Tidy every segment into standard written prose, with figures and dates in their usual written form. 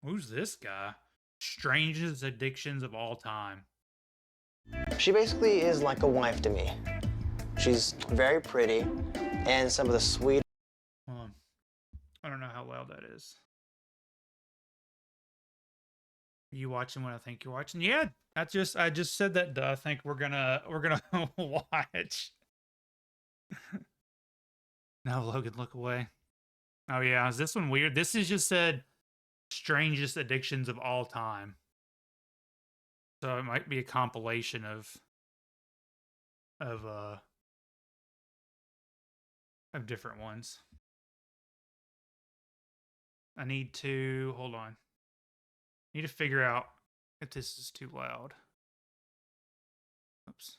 Who's this guy? Strangest addictions of all time. She basically is like a wife to me. She's very pretty and some of the sweet. Hold on. I don't know how loud that is. You watching what I think you're watching? Yeah, I just said that. I think we're gonna watch. No, Logan, look away. Oh yeah, is this one weird? This is just said strangest addictions of all time. So it might be a compilation of uh of different ones. I need to hold on. Need to figure out if this is too loud. Oops.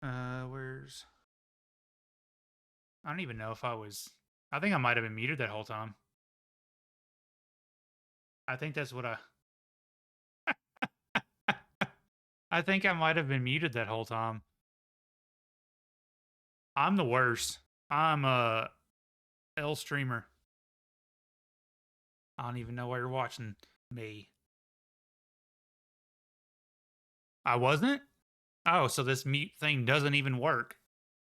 Where's I don't even know if I think I might have been muted that whole time. I think that's what I think I might have been muted that whole time. I'm the worst. I'm a L streamer. I don't even know why you're watching me. I wasn't? Oh, so this mute thing doesn't even work.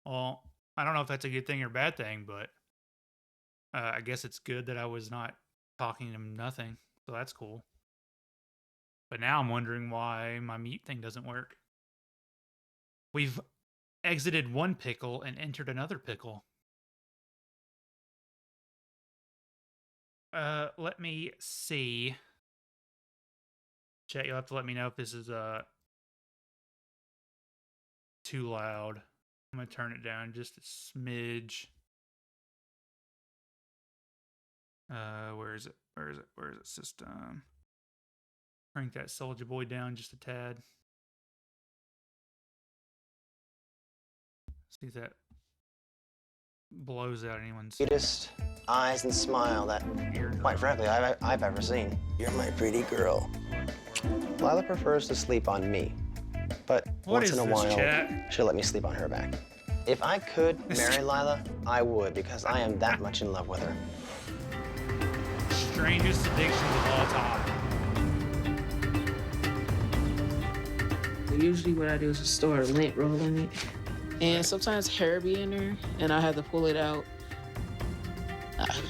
Well, I don't know if that's a good thing or bad thing, but I guess it's good that I was not talking to nothing. So that's cool. But now I'm wondering why my mute thing doesn't work. We've exited one pickle and entered another pickle. Let me see. Chat, you'll have to let me know if this is too loud. I'm gonna turn it down just a smidge. Where is it? Where is it? Where is it? System. Crank that Soldier Boy down just a tad. See if that blows out anyone's Sweetest eyes and smile that, eardrum. quite frankly, I've ever seen. You're my pretty girl. Lila prefers to sleep on me, but What once is in a this, while, chat? she'll let me sleep on her back. If I could marry Lila, I would, because I am that much in love with her. Strangest addictions of all time. Usually what I do is just store a lint roll in it. And sometimes hair be in there and I have to pull it out.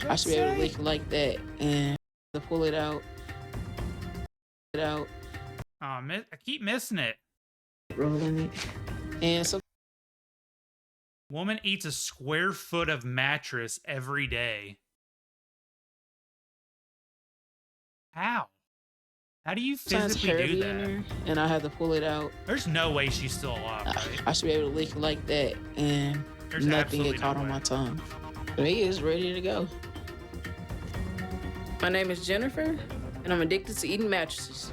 I should be able to lick it like that and to pull it out. Oh, I keep missing it. Roll in it. And so Woman eats a square foot of mattress every day. How? How do you sometimes physically hair do be in that? there and I have to pull it out. There's no way she's still alive, right? I should be able to lick it like that and There's nothing absolutely get caught no on way. my tongue. Me is ready to go. My name is Jennifer and I'm addicted to eating mattresses.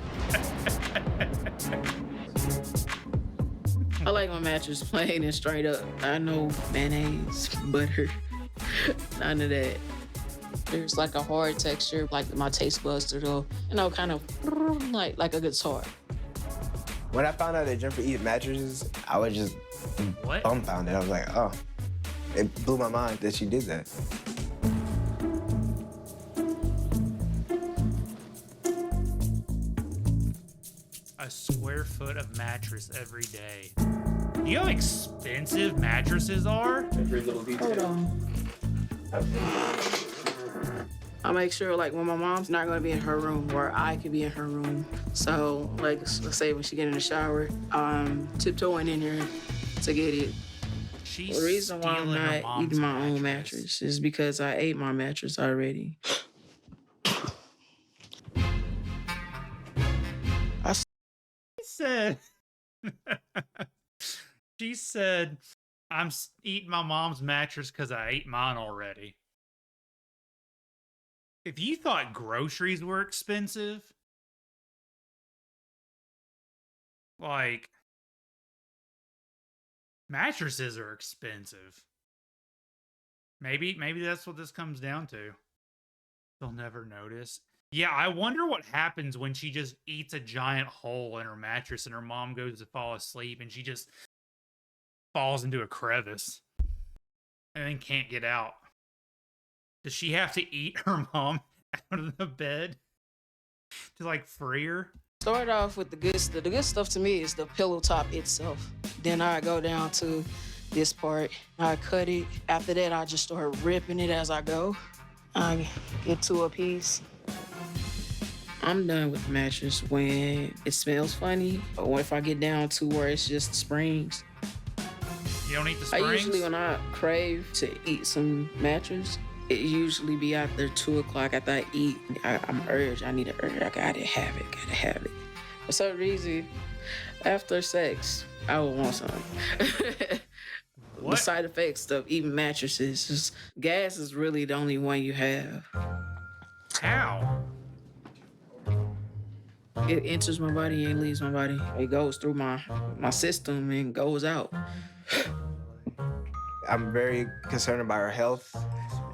I like my mattress plain and straight up. I know mayonnaise, butter, none of that. There's like a hard texture, like my taste buds to go, kind of like a guitar. When I found out that Jennifer eats mattresses, I was just What? dumbfounded. I was like, oh, it blew my mind that she did that. A square foot of mattress every day. You know how expensive mattresses are? Every little Hold on. I make sure like when my mom's not gonna be in her room or I could be in her room. So like let's say when she get in the shower, tiptoeing in there to get it. She's The reason why I'm stealing her not mom's eating my own mattress is because I ate my mattress already. She said, she said, I'm eating my mom's mattress because I ate mine already. If you thought groceries were expensive, like, mattresses are expensive. Maybe that's what this comes down to. They'll never notice. Yeah, I wonder what happens when she just eats a giant hole in her mattress and her mom goes to fall asleep and she just falls into a crevice and then can't get out. Does she have to eat her mom out of the bed to like free her? Start off with the good stuff. The good stuff to me is the pillow top itself. Then I go down to this part. I cut it. After that, I just start ripping it as I go. I get to a piece. I'm done with the mattress when it smells funny, or if I get down to where it's just springs. You don't eat the I springs? usually, when I crave to eat some mattress, it usually be after 2 o'clock after I eat. I'm urged. I need an urge. I gotta have it. For some reason, after sex, I would want some. What? The side effects of eating mattresses is gas is really the only one you have. How? It enters my body and leaves my body. It goes through my system and goes out. I'm very concerned about her health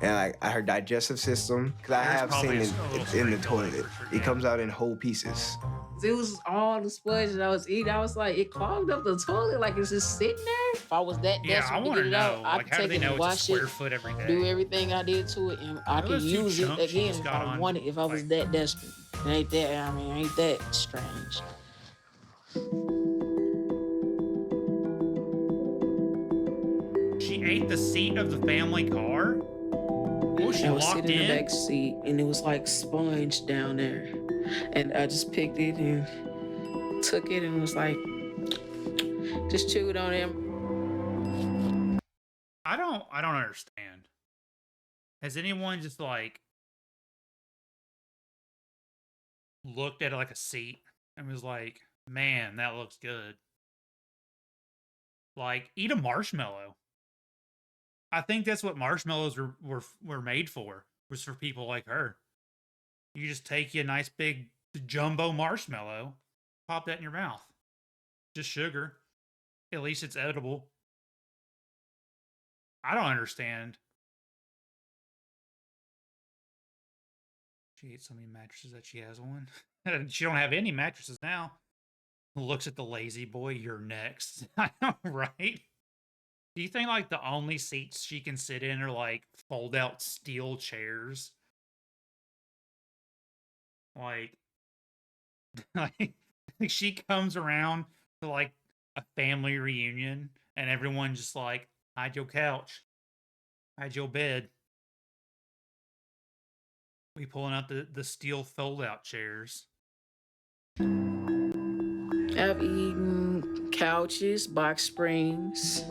and like her digestive system. Cause I There's have probably seen a little it in the spring toilet. going for sure, It yeah. comes out in whole pieces. It was all the sponge that I was eating. I was like, it clogged up the toilet, like it's just sitting there. If I was that Yeah, I desperate to want get to it know. out, I'd Like, how do take they it know and it's a wash square it, foot every do day? everything I did to it, and I Look at could those two use it chunks she again just if got I on. wanted. If I was Like- that desperate, ain't that strange. She ate the seat of the family car? What was she I was locked sitting in the in? back seat, and it was like sponge down there, and I just picked it and took it and was like, just chewed on it. I don't understand. Has anyone just like looked at like a seat and was like, man, that looks good? Like, eat a marshmallow. I think that's what marshmallows were made for, was for people like her. You just take you a nice big jumbo marshmallow, pop that in your mouth. Just sugar. At least it's edible. I don't understand. She ate so many mattresses that she has one. She don't have any mattresses now. Looks at the lazy boy. You're next. I know, right? Do you think like the only seats she can sit in are like fold out steel chairs? Like, like she comes around to like a family reunion and everyone just like, hide your couch, hide your bed. We pulling out the steel fold out chairs. I've eaten couches, box springs,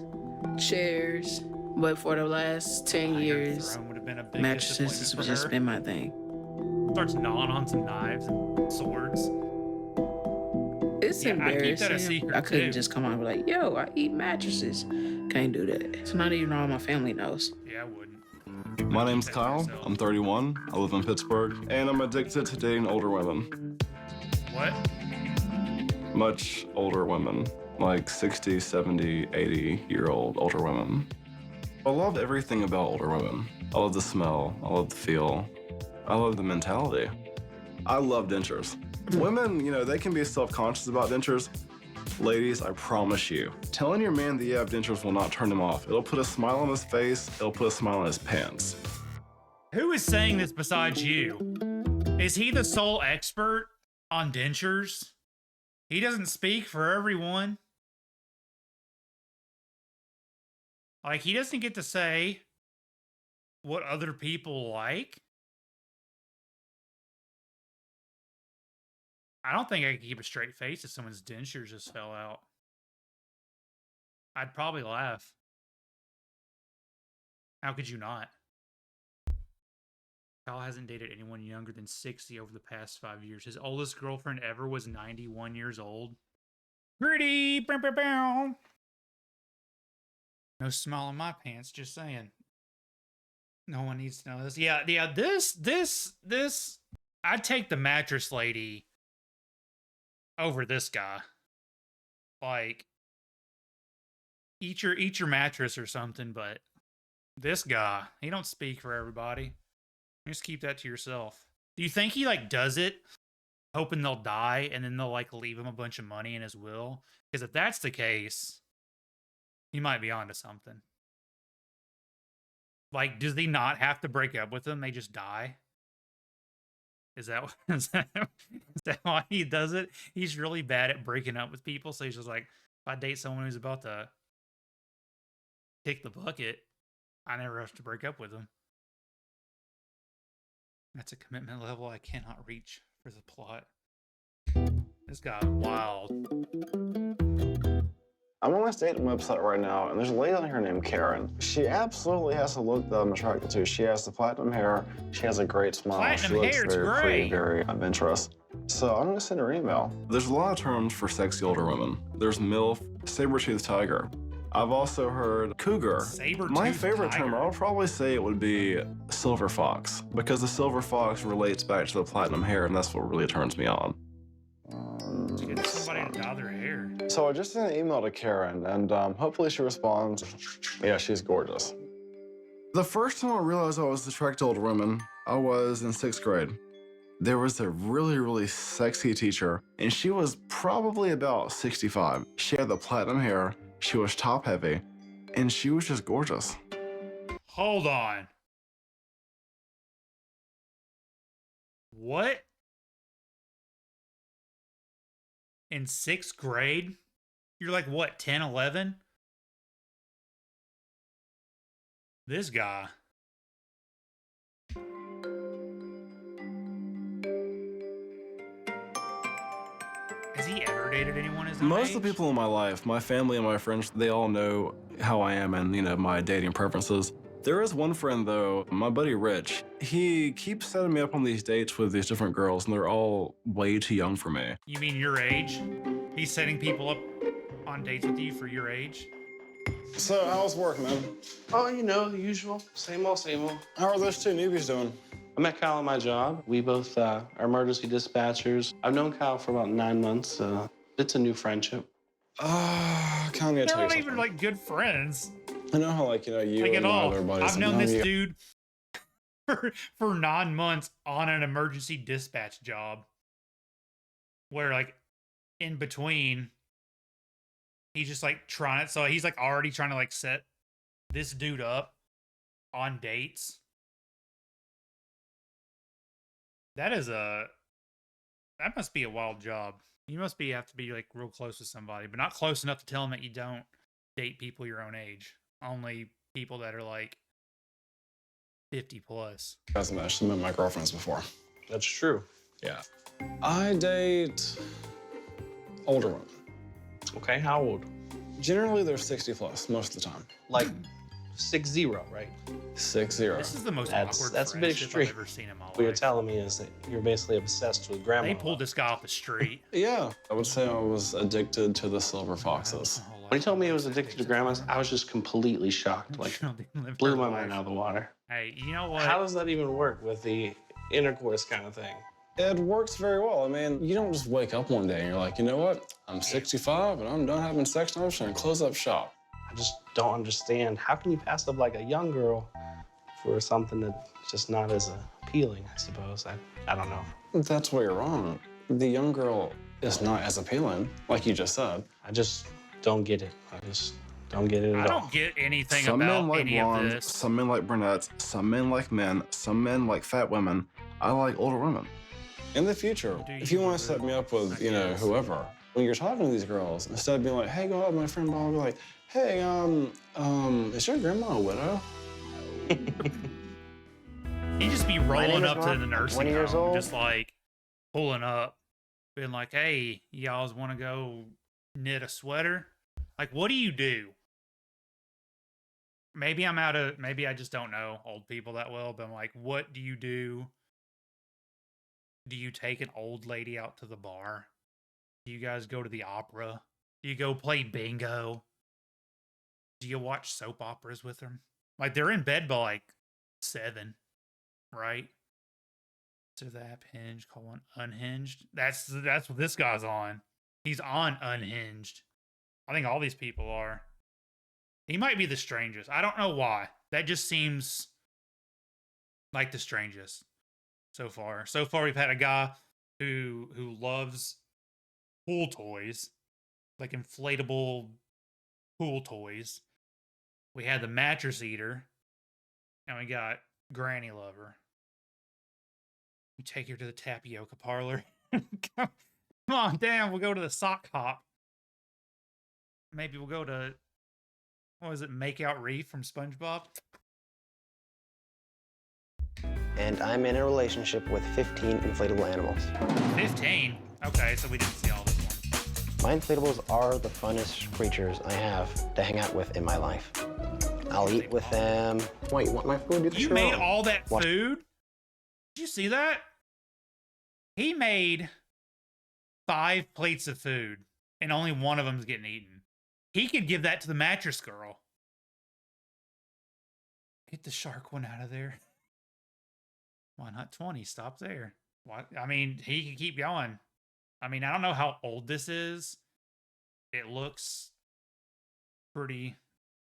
chairs, but for the last 10 Iron years, Throne would have been a big mattresses disappointment has for just her. been my thing. Starts gnawing on some knives and swords. It's Yeah, I keep that a embarrassing. secret, I couldn't too. just come out and be like, yo, I eat mattresses. Can't do that. It's not even all my family knows. Yeah, I wouldn't. My name's That Kyle. myself. I'm 31. I live in Pittsburgh, and I'm addicted to dating older women. What? Much older women, like 60, 70, 80-year-old older women. I love everything about older women. I love the smell. I love the feel. I love the mentality. I love dentures. Women, they can be self-conscious about dentures. Ladies, I promise you, telling your man that you have dentures will not turn him off. It'll put a smile on his face. It'll put a smile on his pants. Who is saying this besides you? Is he the sole expert on dentures? He doesn't speak for everyone. Like, he doesn't get to say what other people like. I don't think I could keep a straight face if someone's dentures just fell out. I'd probably laugh. How could you not? Kyle hasn't dated anyone younger than 60 over the past 5 years. His oldest girlfriend ever was 91 years old. Pretty! Bow, bow, bow. No smile in my pants, just saying. No one needs to know this. Yeah, this. I'd take the mattress lady over this guy. Like, eat your mattress or something, but this guy, he don't speak for everybody. Just keep that to yourself. Do you think he like does it hoping they'll die and then they'll like leave him a bunch of money in his will? Because if that's the case, he might be onto something. Like, does he not have to break up with them? They just die? Is that is that why he does it? He's really bad at breaking up with people, so he's just like, if I date someone who's about to kick the bucket, I never have to break up with them. That's a commitment level I cannot reach for the plot. This guy's wild. I'm on my dating website right now, and there's a lady on here named Karen. She absolutely has the look that I'm attracted to. She has the platinum hair. She has a great smile. Platinum she looks hair, it's very pretty, great. very adventurous. So I'm gonna send her an email. There's a lot of terms for sexy older women. There's MILF, saber-toothed tiger. I've also heard cougar. Saber-toothed My favorite term, tiger. I would probably say it would be silver fox, because the silver fox relates back to the platinum hair, and that's what really turns me on. To get somebody to dye their hair. So I just sent an email to Karen, and hopefully she responds. Yeah, she's gorgeous. The first time I realized I was attracted to older women, I was in 6th grade. There was a really, really sexy teacher, and she was probably about 65. She had the platinum hair, she was top heavy, and she was just gorgeous. Hold on. What? In 6th grade? You're like, what, 10, 11? This guy. Has he ever dated anyone his own Most age? of the people in my life, my family and my friends, they all know how I am and, my dating preferences. There is one friend, though, my buddy Rich. He keeps setting me up on these dates with these different girls, and they're all way too young for me. You mean your age? He's setting people up on dates with you for your age? So how's work, man? Oh, the usual. Same old, same old. How are those two newbies doing? I met Kyle at my job. We both are emergency dispatchers. I've known Kyle for about 9 months. It's a new friendship. Kyle, I'm gonna They're tell you not something. even like good friends. I know how, you Like at and all. everybody. I've known this dude for 9 months on an emergency dispatch job. Where like in between he's just like trying it. So he's like already trying to like set this dude up on dates. That must be a wild job. You must have to be like real close with somebody, but not close enough to tell them that you don't date people your own age. Only people that are like 50 plus. Hasn't met some of my girlfriends before. That's true. Yeah. I date older women. Okay, how old? Generally, they're 60 plus most of the time. Like 6-0, right? 6-0. This is the most That's awkward a bit friendship extreme. I've ever seen in my life. What you're telling me is that you're basically obsessed with grandma. They pulled this guy off the street. Yeah, I would say I was addicted to the silver foxes. When he told me he was addicted to grandmas, I was just completely shocked. Like, blew my mind out of the water. Hey, you know what? How does that even work with the intercourse kind of thing? It works very well. I mean, you don't just wake up one day and you're like, you know what? I'm 65 and I'm done having sex and I'm just gonna close up shop. I just don't understand. How can you pass up like a young girl for something that's just not as appealing, I suppose? I don't know. That's where you're wrong. The young girl is not as appealing, like you just said. I just don't get it. I just don't get it I at all. don't get anything Some men about like any of blondes, this. some men like brunettes, some men like men, some men like fat women. I like older women. In the future, Do if you you want to really? set me up with, I guess. whoever, when you're talking to these girls, instead of being like, hey, go out with my friend Bob, be like, hey, is your grandma a widow? He just be name rolling is up Mark. to the I'm nursing 20 years home, old. just like pulling up, being like, "Hey, y'all want to go knit a sweater?" Like, what do you do? Maybe maybe I just don't know old people that well, but I'm like, what do you do? Do you take an old lady out to the bar? Do you guys go to the opera? Do you go play bingo? Do you watch soap operas with them? Like, they're in bed by like 7, right? So the app Hinge, colon Unhinged. That's what this guy's on. He's on Unhinged. I think all these people are. He might be the strangest. I don't know why. That just seems like the strangest so far. So far, we've had a guy who loves pool toys, like inflatable pool toys. We had the mattress eater. And we got Granny Lover. We take her to the tapioca parlor. Come on, damn, we'll go to the sock hop. Maybe we'll go to, what was it, Make Out Reef from SpongeBob? And I'm in a relationship with 15 inflatable animals. 15? Okay, so we didn't see all this one. My inflatables are the funnest creatures I have to hang out with in my life. I'll eat with them. Wait, you want my food? Do the You show. made all that What? food? Did you see that? He made 5 plates of food, and only one of them's getting eaten. He could give that to the mattress girl. Get the shark one out of there. Why not 20? Stop there. What? I mean, he can keep going. I mean, I don't know how old this is. It looks pretty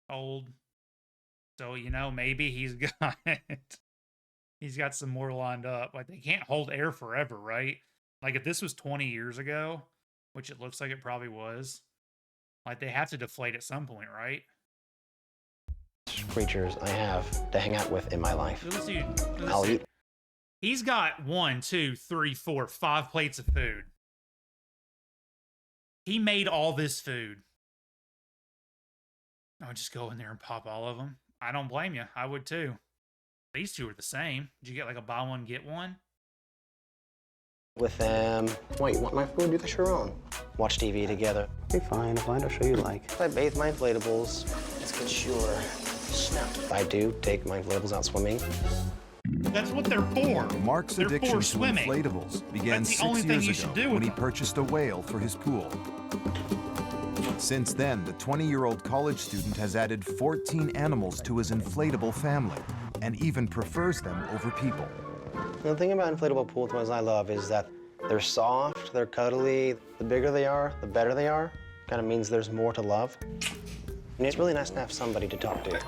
old. So, you know, maybe he's got some more lined up. Like, they can't hold air forever, right? Like, if this was 20 years ago, which it looks like it probably was, like, they have to deflate at some point, right? Creatures I have to hang out with in my life. Look at this dude. Look at this I'll dude. eat. He's got 1, 2, 3, 4, 5 plates of food. He made all this food. I'll just go in there and pop all of them. I don't blame you. I would too. These two are the same. Did you get like a buy one, get one? With them. Wait, you want my food? Do the your own. Watch TV together. Okay, fine. I'll show you like. If I bathe my inflatables, let's get sure. Snap. If I do take my inflatables out swimming, That's what they're for. Mark's They're addiction for to swimming. inflatables began That's the only thing 6 you years should ago do when with he them. purchased a whale for his pool. Since then, the 20-year-old college student has added 14 animals to his inflatable family and even prefers them over people. the thing about inflatable pool toys I love is that they're soft, they're cuddly. The bigger they are, the better they are. Kind of means there's more to love. And it's really nice to have somebody to talk to.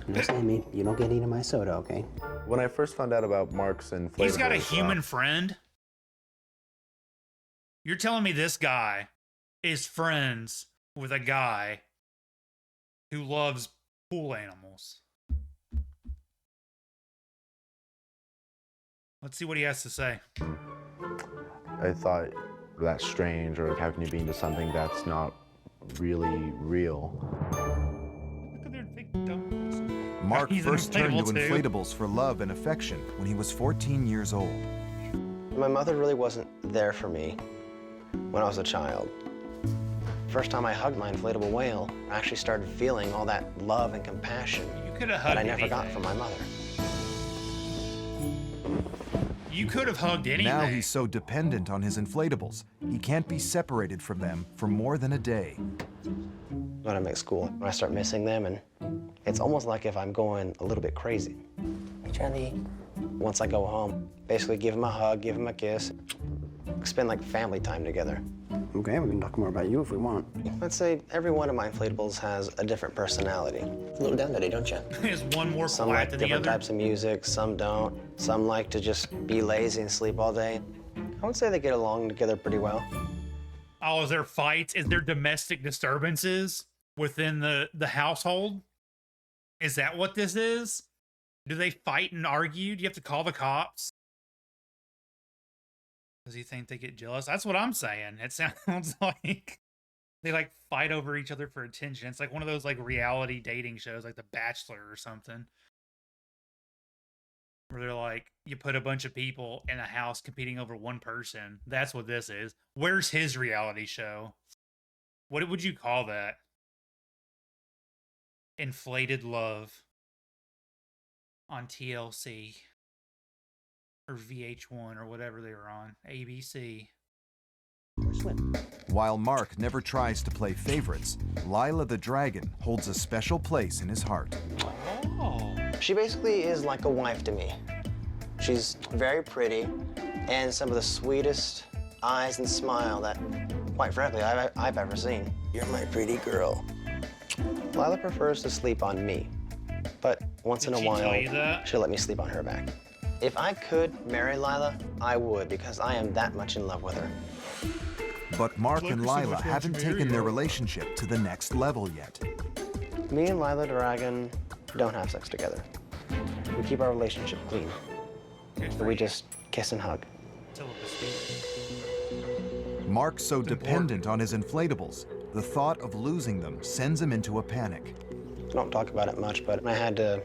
No, Sammy, you don't get any of my soda, okay? When I first found out about Mark's inflatables, He's got a human friend. You're telling me this guy is friends with a guy who loves pool animals? Let's see what he has to say. I thought that's strange, or how can you be into something that's not really real? Look at their big dumb. Mark He's an first turned to inflatable too. inflatables for love and affection when he was 14 years old. My mother really wasn't there for me when I was a child. First time I hugged my inflatable whale, I actually started feeling all that love and compassion You could have that hugged I never got anything. from my mother. You could have hugged anything. Now he's so dependent on his inflatables, he can't be separated from them for more than a day. When I'm at school, when I start missing them, and it's almost like if I'm going a little bit crazy. Hey, Charlie. Once I go home, basically give him a hug, give him a kiss, spend like family time together. Okay, we can talk more about you if we want. I'd say every one of my inflatables has a different personality. A little down today, don't you? Is one more Some quiet like than the different other? types of music, some don't. Some like to just be lazy and sleep all day. I would say they get along together pretty well. Oh, is there fights? Is there domestic disturbances within the household? Is that what this is? Do they fight and argue? Do you have to call the cops? Does he think they get jealous? That's what I'm saying. It sounds like they like fight over each other for attention. It's like one of those like reality dating shows like The Bachelor or something. Where they're like, you put a bunch of people in a house competing over one person. That's what this is. Where's his reality show? What would you call that? Inflated Love on TLC or VH1 or whatever they were on. ABC. While Mark never tries to play favorites, Lila the dragon holds a special place in his heart. Oh. She basically is like a wife to me. She's very pretty and some of the sweetest eyes and smile that, quite frankly, I've ever seen. You're my pretty girl. Lila prefers to sleep on me, but once in a Did she tell you while, that? she'll let me sleep on her back. If I could marry Lila, I would, because I am that much in love with her. But Mark Look, and so much Lila wants to haven't marry taken their her. relationship to the next level yet. Me and Lila Dragon don't have sex together. We keep our relationship clean. We just kiss and hug. Mark's so dependent on his inflatables, the thought of losing them sends him into a panic. I don't talk about it much, but I had to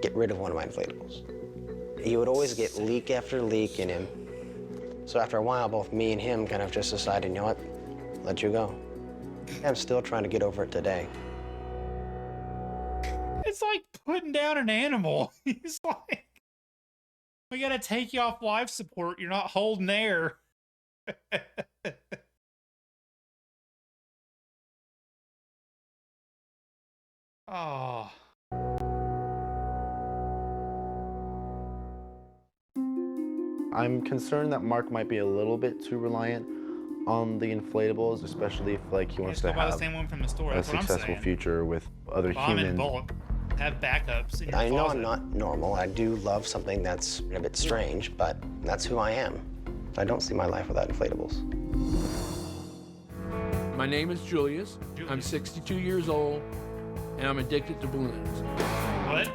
get rid of one of my inflatables. He would always get leak after leak in him. So after a while, both me and him kind of just decided, you know what, let you go. I'm still trying to get over it today. It's like putting down an animal. He's like, we gotta take you off life support. You're not holding air. Oh. I'm concerned that Mark might be a little bit too reliant on the inflatables, especially if like he wants to buy the have same one from the store. a That's what I'm successful saying. future with other Bomb in humans. bulk. Have backups in your I know closet. I'm not normal. I do love something that's a bit strange, but that's who I am. I don't see my life without inflatables. My name is Julius. I'm 62 years old, and I'm addicted to balloons. What?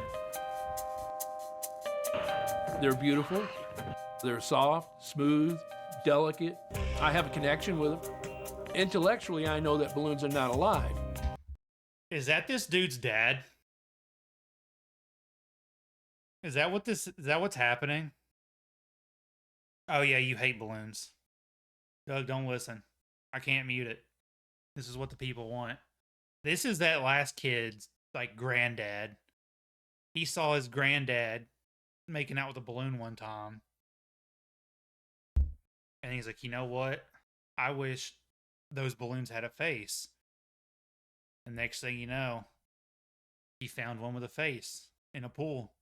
They're beautiful. They're soft, smooth, delicate. I have a connection with them. Intellectually, I know that balloons are not alive. Is that this dude's dad? Is that what's happening? Oh yeah, you hate balloons. Doug, don't listen. I can't mute it. This is what the people want. This is that last kid's like granddad. He saw his granddad making out with a balloon one time. And he's like, you know what? I wish those balloons had a face. The next thing you know, he found one with a face in a pool.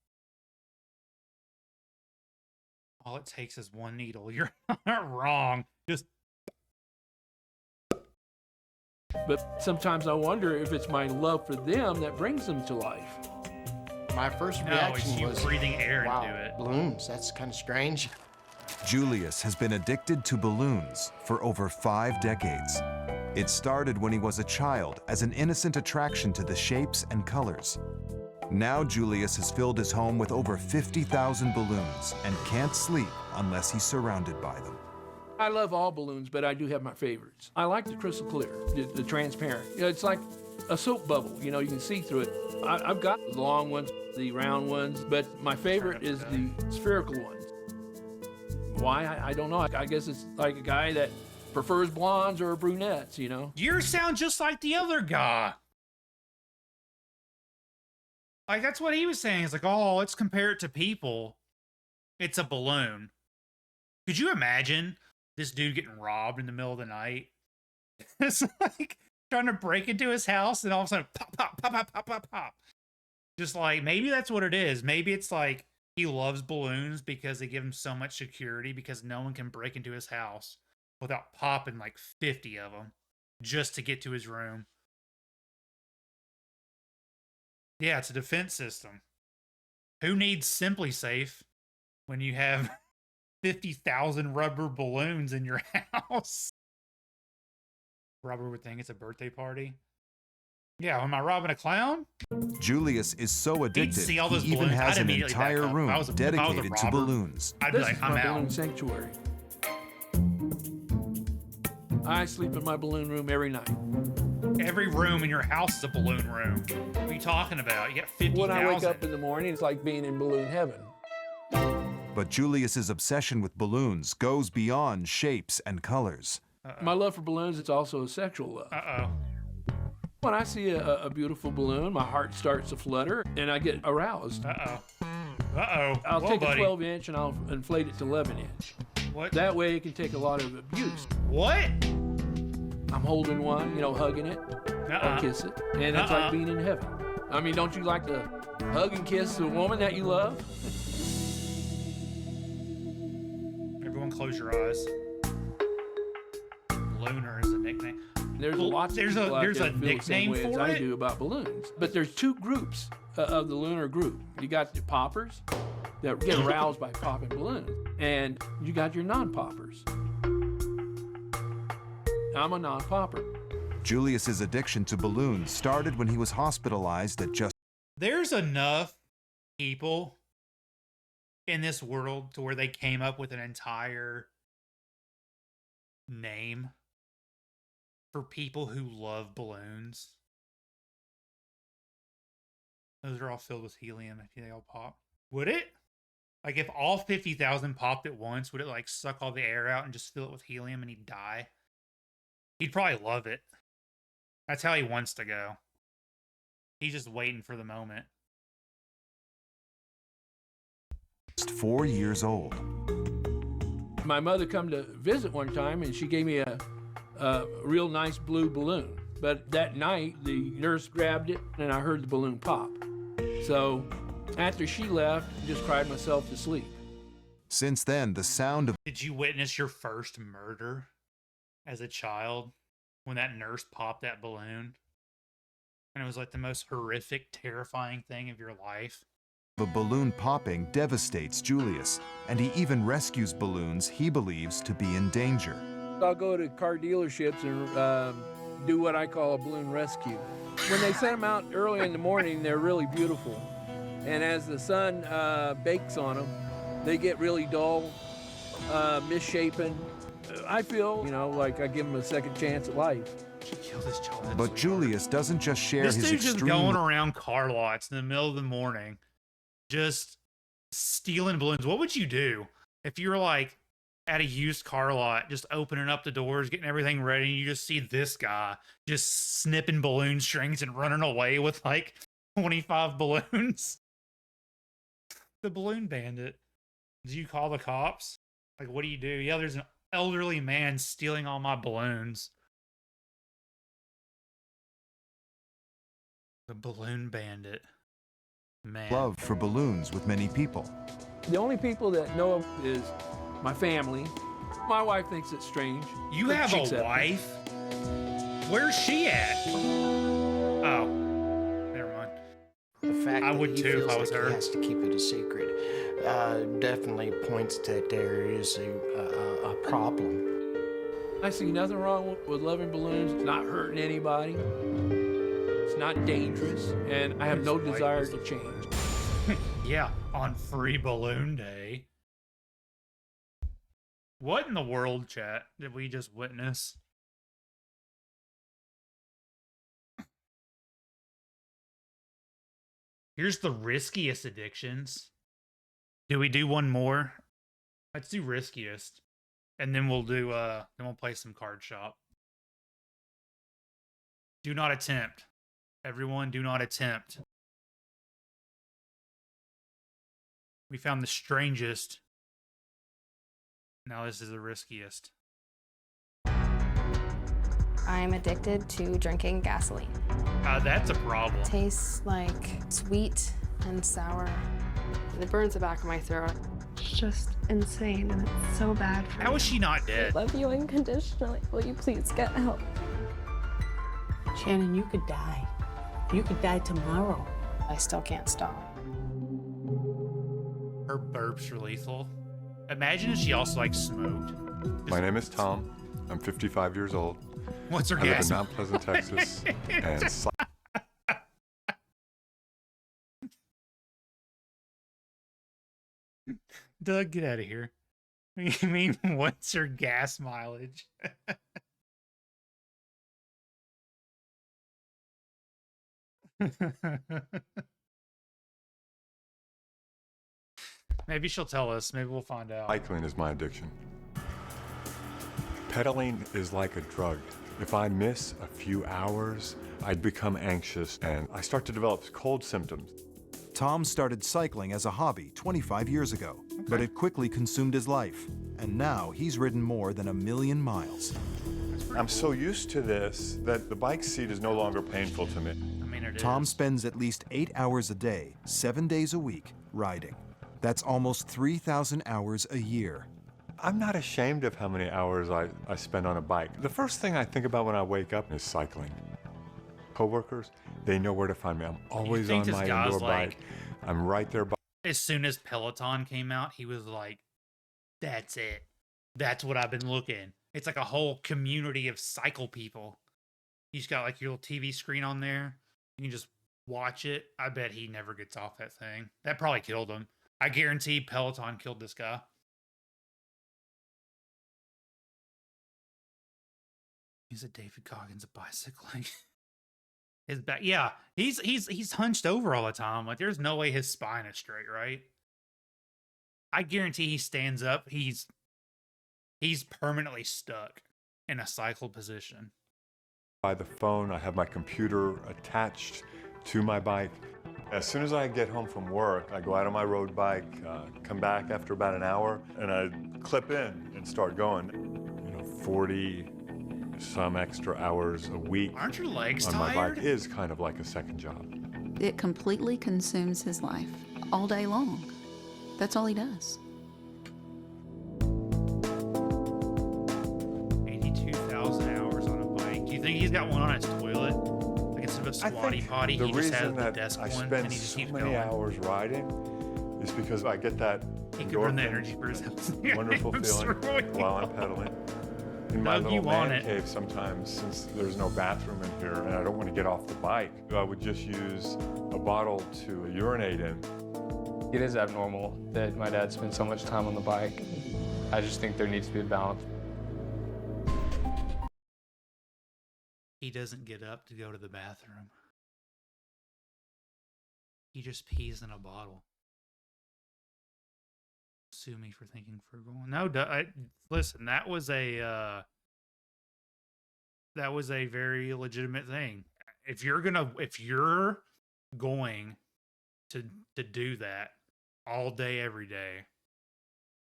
All it takes is one needle. You're not wrong. Just But sometimes I wonder if it's my love for them that brings them to life. My first no, reaction it's you was breathing air wow, into it. balloons. That's kind of strange. Julius has been addicted to balloons for over 5 decades. It started when he was a child as an innocent attraction to the shapes and colors. Now Julius has filled his home with over 50,000 balloons and can't sleep unless he's surrounded by them. I love all balloons, but I do have my favorites. I like the crystal clear, the transparent. You know, it's like a soap bubble. You know, you can see through it. I've got the long ones, the round ones, but my favorite is the spherical ones. Why? I don't know. I guess it's like a guy that prefers blondes or brunettes, you know? You sound just like the other guy. Like, that's what he was saying. It's like, oh, let's compare it to people. It's a balloon. Could you imagine this dude getting robbed in the middle of the night? It's like trying to break into his house and all of a sudden pop, pop, pop, pop, pop, pop, pop. Just like, maybe that's what it is. Maybe it's like he loves balloons because they give him so much security because no one can break into his house without popping like 50 of them just to get to his room. Yeah, it's a defense system. Who needs Simply Safe when you have 50,000 rubber balloons in your house? Robert would think it's a birthday party. Yeah, am I robbing a clown? Julius is so addicted, see all those he even balloons. has I'd an immediately back entire up. room If I was a dedicated to robber, balloons. I'd be This like, is I'm my out. balloon sanctuary. I sleep in my balloon room every night. Every room in your house is a balloon room. What are you talking about? You got 50,000. When I wake up in the morning, it's like being in balloon heaven. But Julius's obsession with balloons goes beyond shapes and colors. My love for balloons, it's also a sexual love. Uh-oh. When I see a beautiful balloon, my heart starts to flutter and I get aroused. Uh-oh. Uh-oh. I'll Whoa, take buddy. a 12-inch and I'll inflate it to 11-inch. What? That way it can take a lot of abuse. What? I'm holding one, you know, hugging it, I'll kiss it, and it's like being in heaven. I mean, don't you like to hug and kiss a woman that you love? Everyone close your eyes. Lunar is a nickname. There's Well, lots of there's people a- out there's there a that feel the same nickname way as for I it? do about balloons. But there's two groups of the lunar group. You got the poppers that get aroused by popping balloons, and you got your non-poppers. I'm a non-popper. Julius's addiction to balloons started when he was hospitalized at just There's enough people in this world to where they came up with an entire name for people who love balloons. Those are all filled with helium if they all pop. Would it? Like if all 50,000 popped at once, would it like suck all the air out and just fill it with helium and he'd die? He'd probably love it. That's how he wants to go. He's just waiting for the moment. 4 years old. My mother come to visit one time, and she gave me a real nice blue balloon. But that night, the nurse grabbed it, and I heard the balloon pop. So after she left, I just cried myself to sleep. Since then, the sound of... Did you witness your first murder as a child when that nurse popped that balloon? And it was like the most horrific, terrifying thing of your life. A balloon popping devastates Julius, and he even rescues balloons he believes to be in danger. I'll go to car dealerships and do what I call a balloon rescue. When they send them out early in the morning, they're really beautiful. And as the sun bakes on them, they get really dull, misshapen. I feel, like I give them a second chance at life. Kill this child. But Julius doesn't just share This his dude's just extreme... going around car lots in the middle of the morning, just stealing balloons. What would you do if you were like at a used car lot, just opening up the doors, getting everything ready, and you just see this guy just snipping balloon strings and running away with like 25 balloons? The balloon bandit. Do you call the cops? Like, what do you do? Yeah, there's an elderly man stealing all my balloons. The balloon bandit. Man. Love for balloons with many people. The only people that know him is my family. My wife thinks it's strange. You but have she a accepts it. wife? Where's she at? Oh, never mind. The fact I that would he too if feels I was like her. he has to keep it a secret definitely points that there is a problem. I see nothing wrong with loving balloons. It's not hurting anybody. It's not dangerous, and I have no desire to change. Yeah, on Free Balloon Day. What in the world, chat, did we just witness? Here's the riskiest addictions. Do we do one more? Let's do riskiest. And then we'll do then we'll play some card shop. Do not attempt. Everyone, do not attempt. We found the strangest. Now this is the riskiest. I'm addicted to drinking gasoline. That's a problem. Tastes like sweet and sour. It burns the back of my throat. It's just insane, and it's so bad for me. How is she not I dead? love you unconditionally. Will you please get help? Shannon, you could die. You could die tomorrow. I still can't stop. Her burps are lethal. Imagine if she also like smoked. My name is Tom. I'm 55 years old. What's her I live gas? in Mount Pleasant, Texas. And Doug, get out of here. You mean, what's her gas mileage? Maybe she'll tell us. Maybe we'll find out. cycling is my addiction. Pedaling is like a drug. If I miss a few hours, I'd become anxious and I start to develop cold symptoms. Tom started cycling as a hobby 25 years ago, but it quickly consumed his life. And now he's ridden more than 1 million miles. I'm so used to this that the bike seat is no longer painful to me. I mean, it Tom is. spends at least 8 hours a day, 7 days a week, riding. That's almost 3,000 hours a year. I'm not ashamed of how many hours I spend on a bike. The first thing I think about when I wake up is cycling. Coworkers, they know where to find me. I'm always think on this my guy's indoor like- bike. I'm right there by As soon as Peloton came out, he was like, that's it. That's what I've been looking. It's like a whole community of cycle people. He's got like your little TV screen on there. You can just watch it. I bet he never gets off that thing. That probably killed him. I guarantee Peloton killed this guy. He's a David Goggins of bicycling. His back, yeah, he's hunched over all the time. Like, there's no way his spine is straight, right? I guarantee he stands up. He's permanently stuck in a cycle position. By the phone, I have my computer attached to my bike. As soon as I get home from work, I go out on my road bike, come back after about an hour, and I clip in and start going. 40 some extra hours a week. Aren't your legs on tired? my bike is kind of like a second job. It completely consumes his life all day long. That's all he does. 82,000 hours on a bike. Do you think he's got one on his toilet? Like, instead of a squatty potty, the he just has reason the that desk I one spend and he just so keeps many going. hours riding is because I get that He can burn the endorphin, energy for his house. wonderful I'm feeling throwing you while I'm pedaling. In my Doug, you little want man it. cave sometimes, since there's no bathroom in here and I don't want to get off the bike, I would just use a bottle to urinate in. It is abnormal that my dad spends so much time on the bike. I just think there needs to be a balance. He doesn't get up to go to the bathroom. He just pees in a bottle. Sue me for thinking frugal. No, listen, that was a very legitimate thing. If you're going to do that all day, every day,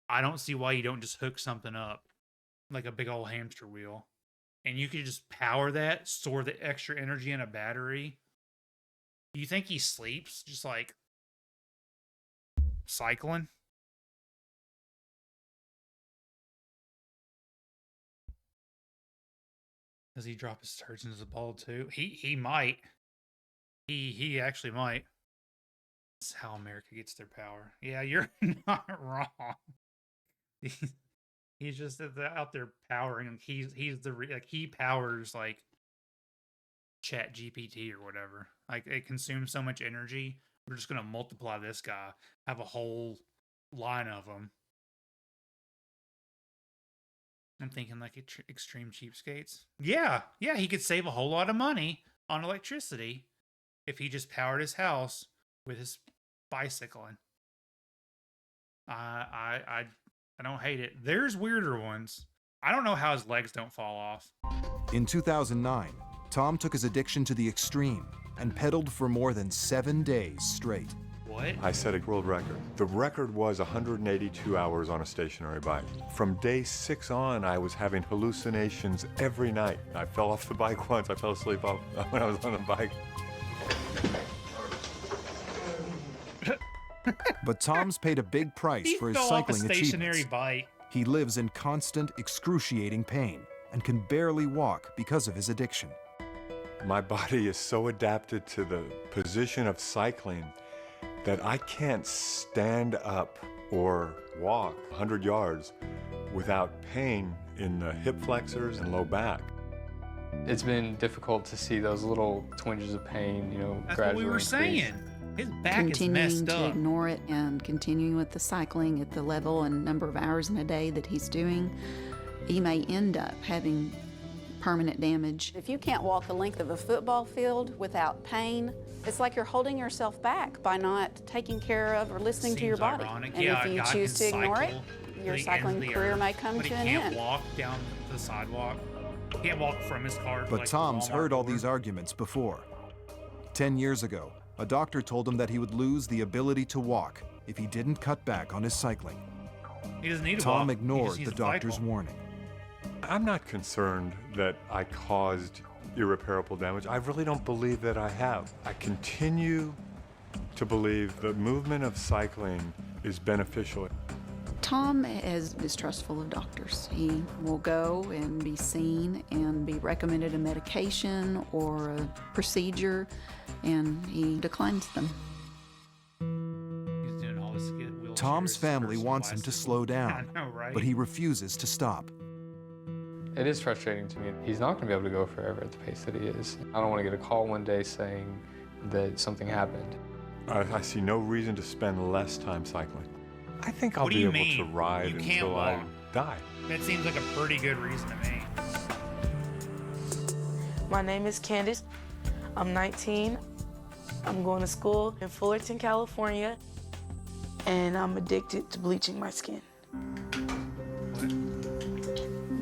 I don't see why you don't just hook something up like a big old hamster wheel, and you could just power that, store the extra energy in a battery. You think he sleeps just like cycling? Does he drop his turds into the ball too? He might. He actually might. That's how America gets their power. Yeah, you're not wrong. He's just out there powering him. He's he powers like Chat GPT or whatever. Like, it consumes so much energy. We're just gonna multiply this guy. Have a whole line of them. I'm thinking like extreme cheapskates. Yeah, he could save a whole lot of money on electricity if he just powered his house with his bicycling. I don't hate it. There's weirder ones. I don't know how his legs don't fall off. In 2009, Tom took his addiction to the extreme and pedaled for more than 7 days straight. What? I set a world record. The record was 182 hours on a stationary bike. From day 6 on, I was having hallucinations every night. I fell off the bike once. I fell asleep when I was on the bike. But Tom's paid a big price He for his fell off a cycling stationary achievements. bike. He lives in constant, excruciating pain and can barely walk because of his addiction. My body is so adapted to the position of cycling that I can't stand up or walk 100 yards without pain in the hip flexors and low back. It's been difficult to see those little twinges of pain, That's gradually what we were increase. saying. His back is Continuing messed to up. ignore it and continuing with the cycling at the level and number of hours in a day that he's doing, he may end up having permanent damage. If you can't walk the length of a football field without pain, it's like you're holding yourself back by not taking care of or listening to your Seems body. ironic. And Yeah, if a you guy choose can to ignore it, cycle your to the cycling ends of the career earth, may come but to he an can't end. walk down the sidewalk. He can't walk from his car. to, But like, the Tom's Walmart heard all door. these arguments before. 10 years ago, a doctor told him that he would lose the ability to walk if he didn't cut back on his cycling. He doesn't need to Tom walk. He ignored just needs the to doctor's cycle. warning. I'm not concerned that I caused irreparable damage. I really don't believe that I have. I continue to believe the movement of cycling is beneficial. Tom is distrustful of doctors. He will go and be seen and be recommended a medication or a procedure, and he declines them. He's doing all this to get wheelchairs, Tom's family wants him to bicycles. slow down, I know, right? but he refuses to stop. It is frustrating to me. He's not going to be able to go forever at the pace that he is. I don't want to get a call one day saying that something happened. I see no reason to spend less time cycling. I think I'll What do be you able mean? to ride You can't until I walk. die. That seems like a pretty good reason to me. My name is Candace. I'm 19. I'm going to school in Fullerton, California, and I'm addicted to bleaching my skin.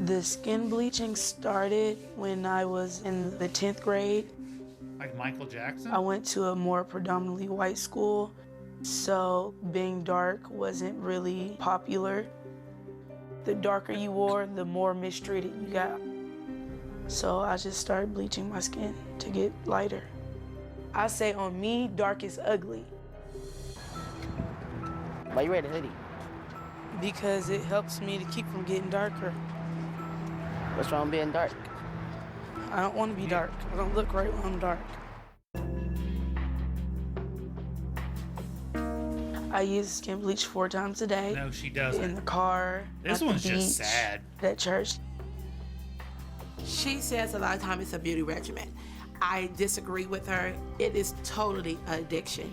The skin bleaching started when I was in the 10th grade. Like Michael Jackson? I went to a more predominantly white school, so being dark wasn't really popular. The darker you wore, the more mistreated you got. So I just started bleaching my skin to get lighter. I say on me, dark is ugly. Why you wear the hoodie? Because it helps me to keep from getting darker. What's wrong with being dark? I don't want to be dark. I don't look right when I'm dark. I use skin bleach 4 times a day. No, she doesn't. In the car. This at the one's just beach, sad. At church. She says a lot of times it's a beauty regimen. I disagree with her. It is totally addiction.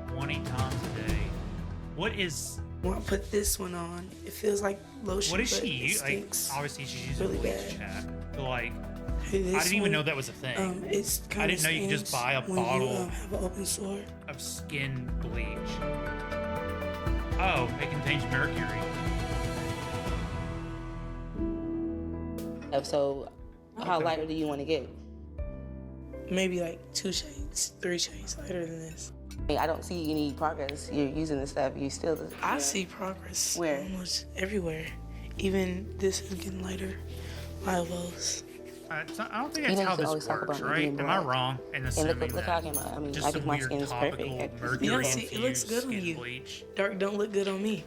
20 times a day. What is... When I put this one on, it feels like lotion. What is but she it use? Like, stinks obviously she's using really bleach, bad. chat. So like, Hey, I this didn't even one, know that was a thing. It's I kinda didn't know you could just stings buy a when bottle you, have an open sore. of skin bleach. Oh, it contains mercury. So, how lighter do you want to get? Maybe like 2 shades, 3 shades lighter than this. I don't see any progress. You're using this stuff. You still. I see progress. Where? Almost everywhere. Even this is getting lighter. My elbows. I don't think You that's know, how you this always talk works, about right? being Am I black. wrong in And assuming look how I came that out. I mean, just I some think my weird skin is topical perfect. mercury You don't see, it looks infused good on skin you. bleach? Dark don't look good on me.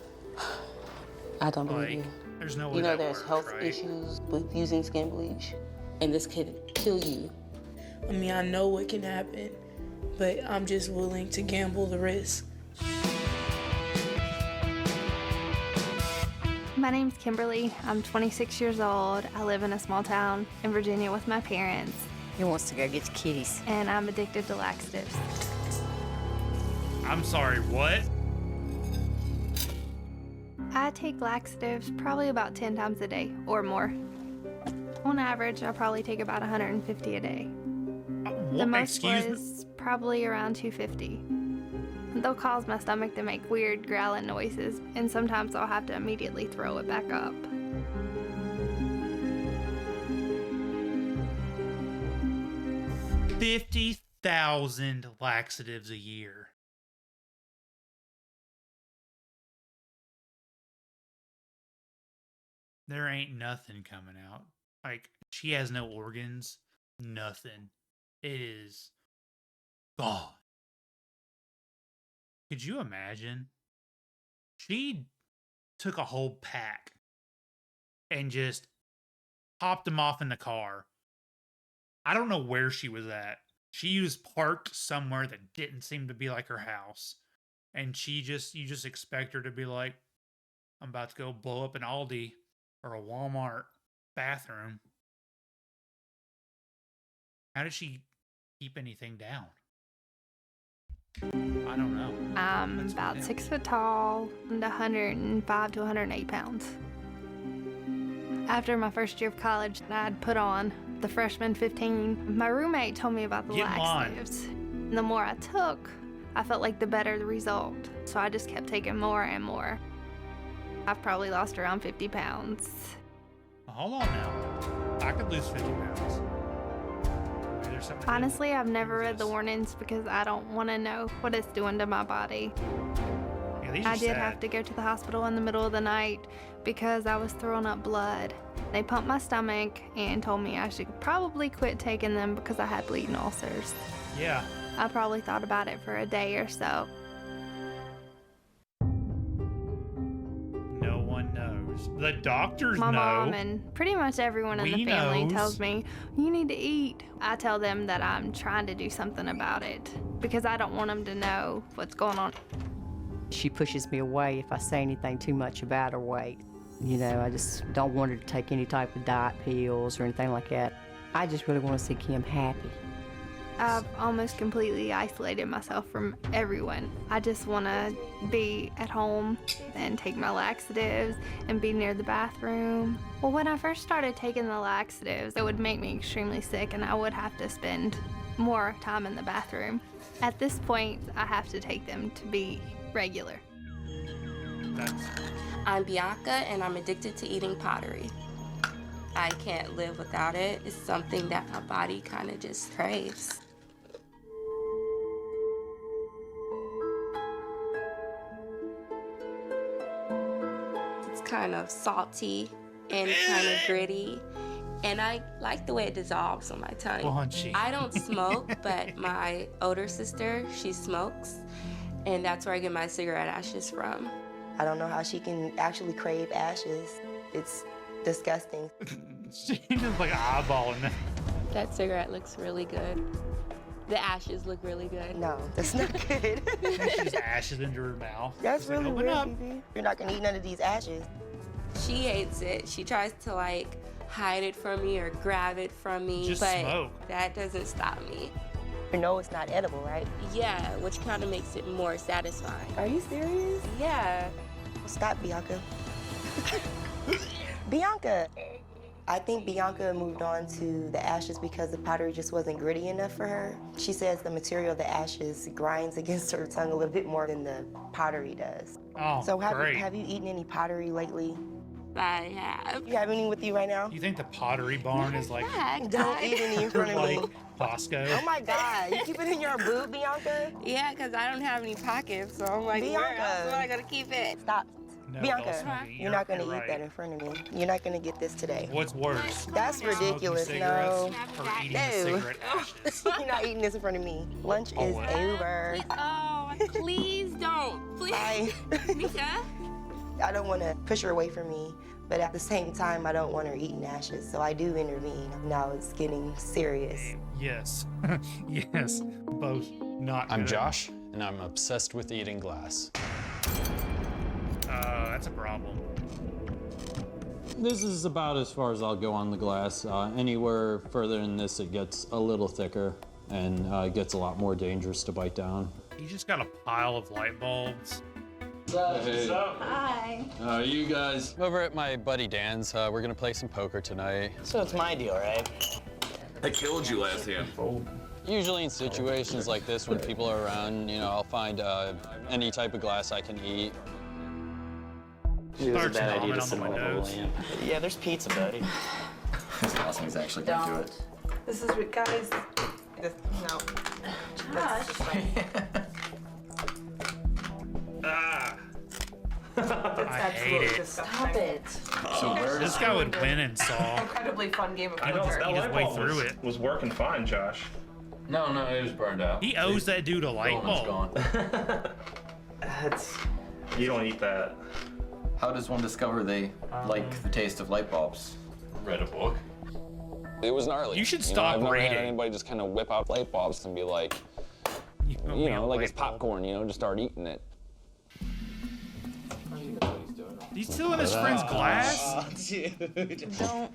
I don't believe Like, you. there's no way You know, that there's works, health right? issues with using skin bleach, and this could kill you. I mean, I know what can happen, but I'm just willing to gamble the risk. My name's Kimberly. I'm 26 years old. I live in a small town in Virginia with my parents. He wants to go get the kitties. And I'm addicted to laxatives. I'm sorry, what? I take laxatives probably about 10 times a day or more. On average, I probably take about 150 a day. The most excuse me? was probably around 250. They'll cause my stomach to make weird growling noises, and sometimes I'll have to immediately throw it back up. $50,000 laxatives a year. There ain't nothing coming out. Like, she has no organs, nothing. It is gone. Could you imagine? She took a whole pack and just popped them off in the car. I don't know where she was at. She was parked somewhere that didn't seem to be like her house. And you just expect her to be like, I'm about to go blow up an Aldi or a Walmart bathroom. How did she keep anything down? I don't know. I'm about 6 foot tall and 105 to 108 pounds. After my first year of college, I'd put on the freshman 15. My roommate told me about the Get in line. laxatives. The more I took, I felt like the better the result. So I just kept taking more and more. I've probably lost around 50 pounds. Hold on now. I could lose 50 pounds. Maybe there's something. Honestly, I've never read the warnings because I don't want to know what it's doing to my body. Yeah, these I are did sad. have to go to the hospital in the middle of the night because I was throwing up blood. They pumped my stomach and told me I should probably quit taking them because I had bleeding ulcers. Yeah. I probably thought about it for a day or so. No one knows. The doctors My know. mom and pretty much everyone in We the family knows. tells me, you need to eat. I tell them that I'm trying to do something about it because I don't want them to know what's going on. She pushes me away if I say anything too much about her weight. You know, I just don't want her to take any type of diet pills or anything like that. I just really want to see Kim happy. I've almost completely isolated myself from everyone. I just want to be at home and take my laxatives and be near the bathroom. Well, when I first started taking the laxatives, it would make me extremely sick and I would have to spend more time in the bathroom. At this point, I have to take them to be regular. I'm Bianca and I'm addicted to eating pottery. I can't live without it. It's something that my body kind of just craves. It's kind of salty and kind of gritty. And I like the way it dissolves on my tongue. Crunchy. I don't smoke, but my older sister, she smokes. And that's where I get my cigarette ashes from. I don't know how she can actually crave ashes. It's disgusting. She just like eyeballing that. That cigarette looks really good. The ashes look really good. No, that's not good. She's ashes into her mouth. That's She's like, really "Open weird, up." BB. You're not gonna eat none of these ashes. She hates it. She tries to like hide it from me or grab it from me, Just but smoke. that doesn't stop me. You know it's not edible, right? Yeah, which kind of makes it more satisfying. Are you serious? Yeah. Stop, Bianca. Bianca! I think Bianca moved on to the ashes because the pottery just wasn't gritty enough for her. She says the material of the ashes grinds against her tongue a little bit more than the pottery does. Oh, So great. have you eaten any pottery lately? I have. You have any with you right now? You think the Pottery Barn is like Don't eat any in front of like me. Costco? Oh my God, you keep it in your boob, Bianca? Yeah, because I don't have any pockets, so I'm like, where else am I gonna keep it? Stop. No, Bianca, don't smoke it. you're not gonna You're eat right. that in front of me. You're not gonna get this today. What's worse? That's Smoking ridiculous. No. cigarettes or eating No. the cigarette ashes? You're not eating this in front of me. Lunch is what? over. Oh, please don't. Please. Mika? I don't want to push her away from me, but at the same time, I don't want her eating ashes, so I do intervene. Now it's getting serious. Yes. Yes. Both not I'm good. Josh, and I'm obsessed with eating glass. That's a problem. This is about as far as I'll go on the glass. Anywhere further than this, it gets a little thicker and it gets a lot more dangerous to bite down. You just got a pile of light bulbs. Hey. Hi. You guys? Over at my buddy Dan's, we're gonna play some poker tonight. So it's my deal, right? I killed you last hand. Usually in situations like this, when people are around, you know, I'll find any type of glass I can eat. It was a Starts bad idea vomit to on sit the on the windows. lamp. Yeah, there's pizza, buddy. This Gosling's actually gonna do it. This is what guys. No. Ah. That's I hate absolutely it. disgusting. Stop it. So where This guy would win in Saw. Incredibly fun game of I know, poker. that light bulb was- It was working fine, Josh. No, it was burned out. He owes that dude a light bulb. Gone. You don't eat that. How does one discover they like the taste of light bulbs? Read a book. It was gnarly. You should know, stop I've never had rating. anybody just kind of whip out light bulbs and be like, you know, like it's popcorn, you know, just start eating it. He's stealing his friend's glass? Dude. Don't.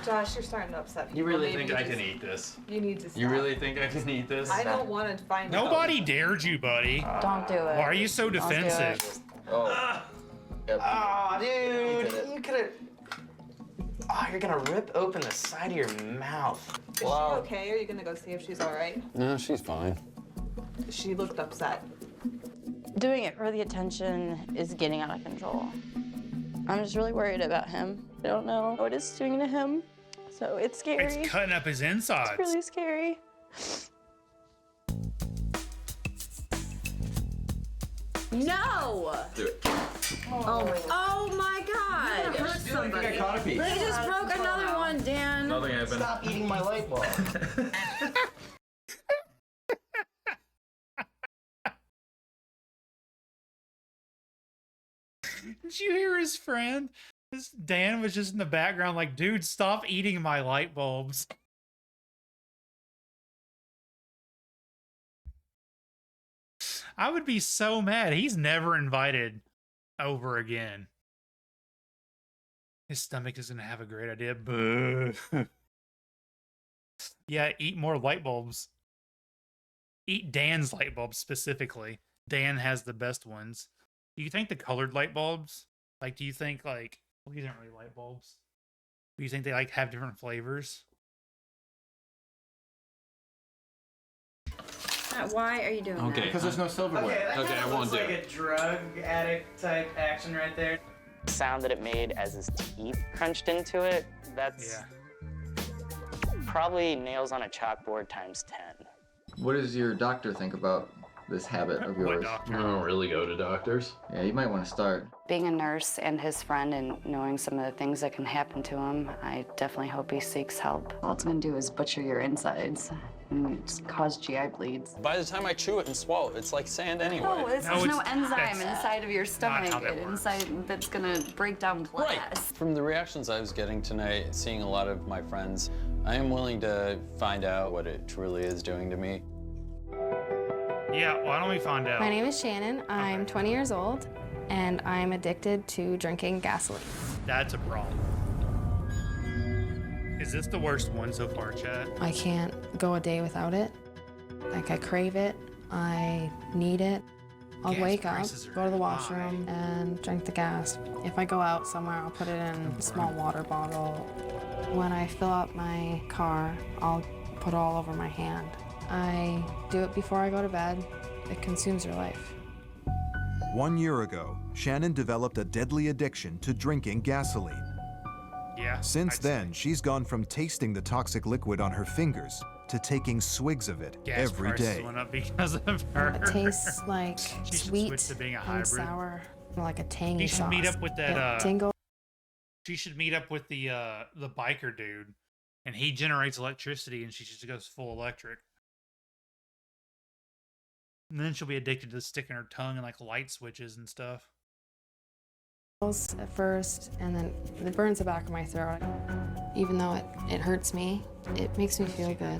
Josh, you're starting to upset me. You really Maybe think I just- can eat this? You need to stop. You really think I can eat this? I don't want to find out. Nobody dared you, buddy. Don't do it. Why are you so Don't do it. defensive? Oh. Oh, dude, you could have. Oh, you're gonna rip open the side of your mouth. Is she okay? Are you gonna go see if she's all right? No, she's fine. She looked upset. Doing it for the attention is getting out of control. I'm just really worried about him. I don't know what it's doing to him, so it's scary. It's cutting up his insides. It's really scary. No! Do it. Oh my God! You're gonna hurt somebody. I caught a piece. They just broke another one, Dan. Nothing happened. Stop eating my light bulb. Did you hear his friend? Dan was just in the background like, dude, stop eating my light bulbs. I would be so mad. He's never invited over again. His stomach is going to have a great idea. Boo. Yeah, eat more light bulbs. eat Dan's light bulbs specifically. Dan has the best ones. Do you think the colored light bulbs, like, do you think, like, well, these aren't really light bulbs. Do you think they, like, have different flavors? Why are you doing that? Because there's no silverware. Okay, I won't do like it. a drug addict type action right there. The sound that it made as his teeth crunched into it, that's probably nails on a chalkboard times 10. What does your doctor think about this habit of yours? I don't really go to doctors. Yeah, you might want to start. Being a nurse and his friend and knowing some of the things that can happen to him, I definitely hope he seeks help. All it's gonna do is butcher your insides and just cause GI bleeds. By the time I chew it and swallow it, it's like sand anyway. No, there's no enzyme inside of your stomach how that works. that's gonna break down glass. From the reactions I was getting tonight, seeing a lot of my friends, I am willing to find out what it truly is doing to me. Yeah, why don't we find out? My name is Shannon. I'm 20 years old, and I'm addicted to drinking gasoline. That's a problem. Is this the worst one so far, chat? I can't go a day without it. Like, I crave it. I need it. I'll Gas wake up, prices are go to the washroom, and drink the gas. If I go out somewhere, I'll put it in a small water bottle. When I fill up my car, I'll put it all over my hand. I do it before I go to bed. It consumes your life. 1 year ago, Shannon developed a deadly addiction to drinking gasoline. Yeah. Since then, she's gone from tasting the toxic liquid on her fingers to taking swigs of it Gas every prices day. went up because of her. It tastes like She should sweet switch to being a and hybrid. sour, like a tangy She should sauce. meet up with that. It tingle. She should meet up with the biker dude, and he generates electricity, and she just goes full electric. And then she'll be addicted to sticking her tongue in like light switches and stuff. At first, and then it burns the back of my throat. Even though it hurts me, it makes me feel good.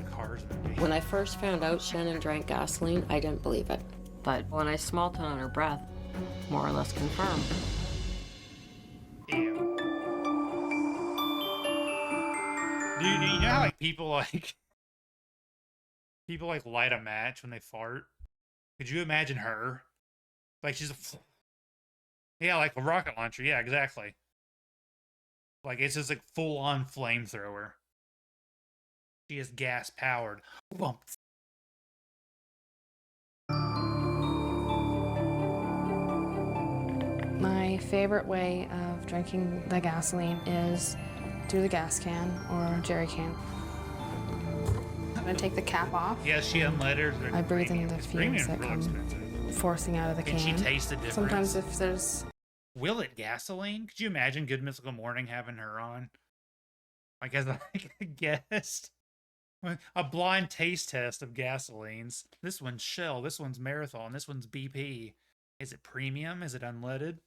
When I first found out Shannon drank gasoline, I didn't believe it. But when I smelled it on her breath, more or less confirmed. Dude, you know how like people like light a match when they fart? Could you imagine her? Like she's yeah, like a rocket launcher. Yeah, exactly. Like it's just like full on flamethrower. She is gas powered. My favorite way of drinking the gasoline is through the gas can or jerry can. I'm gonna take the cap off. Yeah, she unleaded. I breathe in the fumes that real come expensive. forcing out of the Can can. she taste the difference? Sometimes if there's Will it gasoline? Could you imagine Good Mythical Morning having her on? Like as like a guest? A blind taste test of gasolines. This one's Shell, this one's Marathon, this one's BP. Is it premium? Is it unleaded?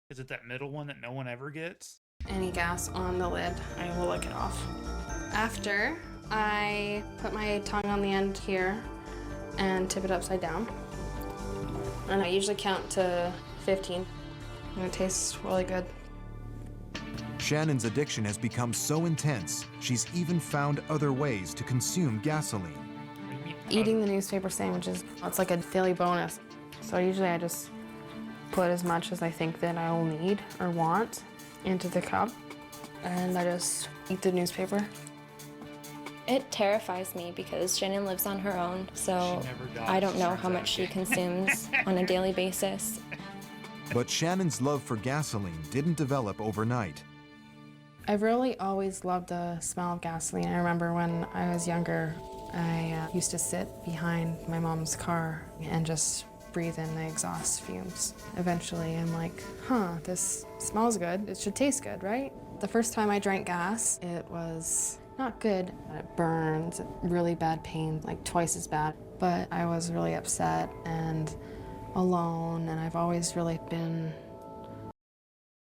Is it that middle one that no one ever gets? any gas on the lid, I will lick it off. After, I put my tongue on the end here and tip it upside down. And I usually count to 15. And it tastes really good. Shannon's addiction has become so intense, she's even found other ways to consume gasoline. Eating the newspaper sandwiches, it's like a daily bonus. So usually I just put as much as I think that I will need or want into the cup, and I just eat the newspaper. It terrifies me because Shannon lives on her own, so I don't know how much she consumes on a daily basis. But Shannon's love for gasoline didn't develop overnight. I've really always loved the smell of gasoline. I remember when I was younger, I used to sit behind my mom's car and just breathe in the exhaust fumes. Eventually, I'm like, this smells good. It should taste good, right? The first time I drank gas, it was not good. It burned, really bad pain, like twice as bad. But I was really upset and alone, and I've always really been...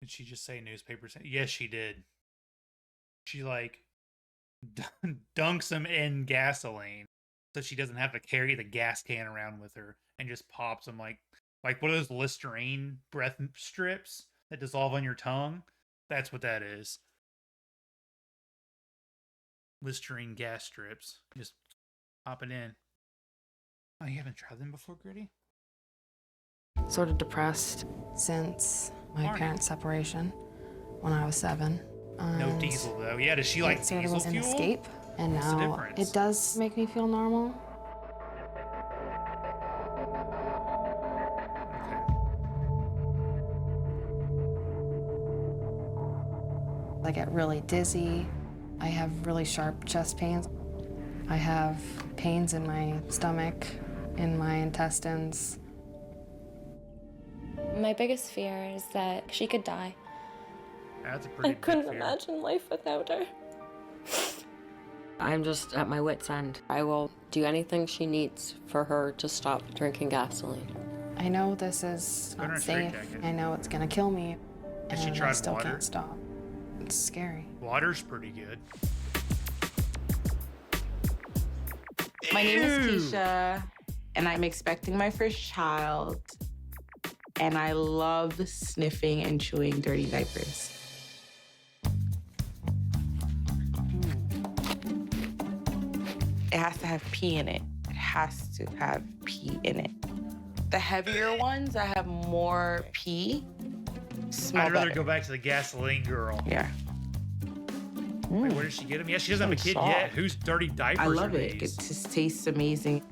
Did she just say newspaper? Yes, she did. She like dunks them in gasoline so she doesn't have to carry the gas can around with her and just pops them like what are those Listerine breath strips that dissolve on your tongue? That's what that is. Listerine gas strips. Just pop it in. Oh, you haven't tried them before, Gritty? Sort of depressed since my parents' separation when I was 7. No diesel though. Yeah, does she like it sort of diesel was an fuel? escape, and What's the now difference? it does make me feel normal. I get really dizzy. I have really sharp chest pains. I have pains in my stomach, in my intestines. My biggest fear is that she could die. That's a pretty I couldn't big fear. imagine life without her. I'm just at my wit's end. I will do anything she needs for her to stop drinking gasoline. I know this is Put her in not a safe. straitjacket. I know it's gonna kill me. Has she and I tried still water? can't stop. It's scary. Water's pretty good. My name is Ew. Keisha, and I'm expecting my first child. And I love sniffing and chewing dirty diapers. It has to have pee in it. It has to have pee in it. The heavier ones that have more pee smell I'd rather better. go back to the gasoline girl. Yeah. Wait, where did she get them? Yeah, she doesn't have a kid soft. yet. Whose dirty diapers I love are it. It these? just tastes amazing.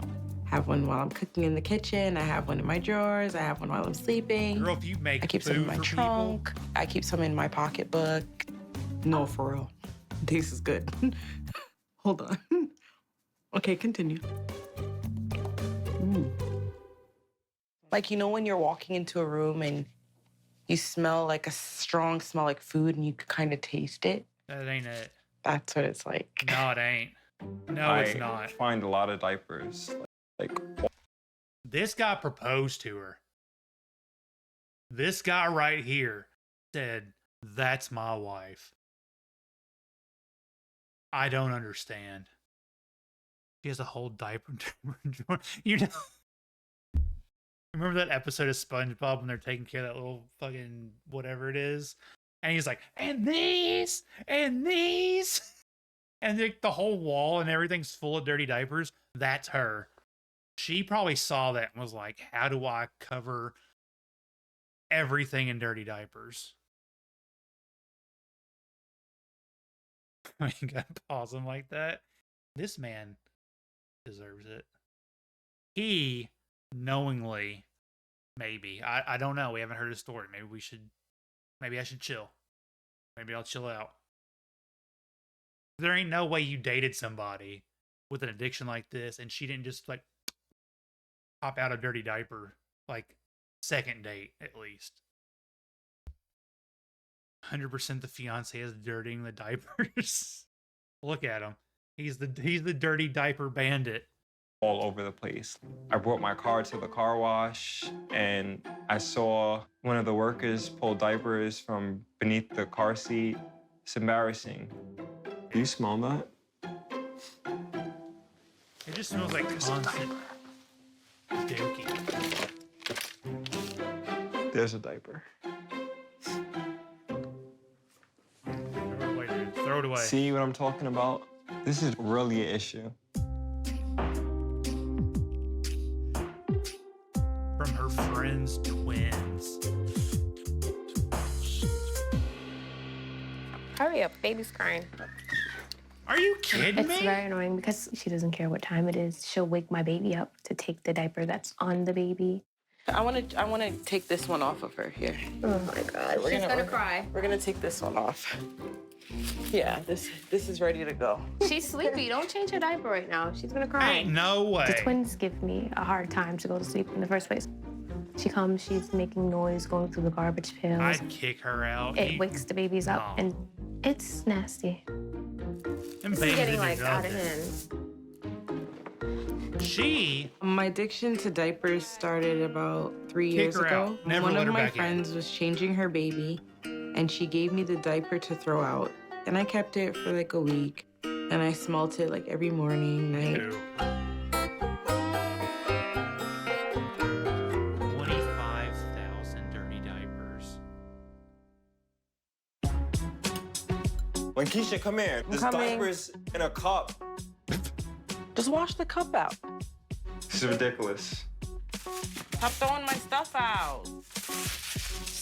I have one while I'm cooking in the kitchen. I have one in my drawers. I have one while I'm sleeping. Girl, if you make I keep some in food my for trunk. I keep some in my pocketbook. No, for real. This is good. Hold on. Okay, continue. Like, you know when you're walking into a room and you smell like a strong smell like food and you kind of taste it? That ain't it. That's what it's like. No, it ain't. No, it's not. I find a lot of diapers. Like, This guy proposed to her. This guy right here said, "That's my wife." I don't understand. She has a whole diaper drawer. You know, remember that episode of SpongeBob when they're taking care of that little fucking whatever it is? And he's like, and these, and these. And the whole wall and everything's full of dirty diapers. That's her. She probably saw that and was like, how do I cover everything in dirty diapers? You gotta pause him like that. This man deserves it. He knowingly, maybe. I don't know. We haven't heard his story. Maybe I should chill. Maybe I'll chill out. There ain't no way you dated somebody with an addiction like this and she didn't just like pop out a dirty diaper like second date at least. 100% the fiance is dirtying the diapers. Look at him. He's the dirty diaper bandit. all over the place. I brought my car to the car wash and I saw one of the workers pull diapers from beneath the car seat. It's embarrassing. Do you smell that? It just smells like constant dookie. There's a diaper. Throw it away. See what I'm talking about? This is really an issue. From her friend's twins. Hurry up, baby's crying. Are you kidding me? It's very annoying because she doesn't care what time it is. She'll wake my baby up to take the diaper that's on the baby. I want to take this one off of her here. Oh my God, she's gonna cry. We're gonna take this one off. Yeah, this is ready to go. She's sleepy. Don't change her diaper right now. She's gonna cry. Ain't no way. The twins give me a hard time to go to sleep in the first place. She comes, she's making noise, going through the garbage pails. I'd kick her out. It wakes the babies up, and it's nasty. Them This is babies getting need like to out go of there. hand. My addiction to diapers started about 3 years her ago. out. Never One let of her my back in. friends was changing her baby, and she gave me the diaper to throw out. And I kept it for like a week, and I smelt it like every morning, night. Ew. 25,000 dirty diapers. Lakeisha, come here. There's coming. diapers in a cup. Just wash the cup out. This is ridiculous. Stop throwing my stuff out.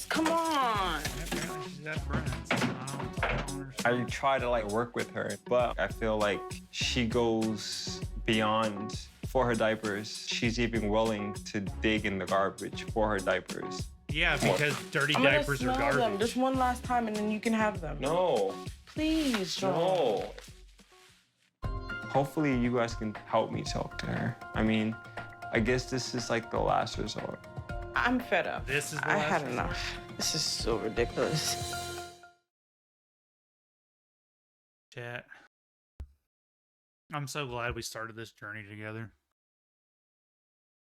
Come on. Apparently she's got friends. I don't understand. I try to like work with her, but I feel like she goes beyond for her diapers. She's even willing to dig in the garbage for her diapers. Yeah, because dirty I'm gonna diapers are smell garbage. them just one last time and then you can have them. No. Please, Sean. No. Hopefully you guys can help me talk to her. I mean, I guess this is like the last resort. I'm fed up. This is the I last had resort. enough. This is so ridiculous. Chat. I'm so glad we started this journey together.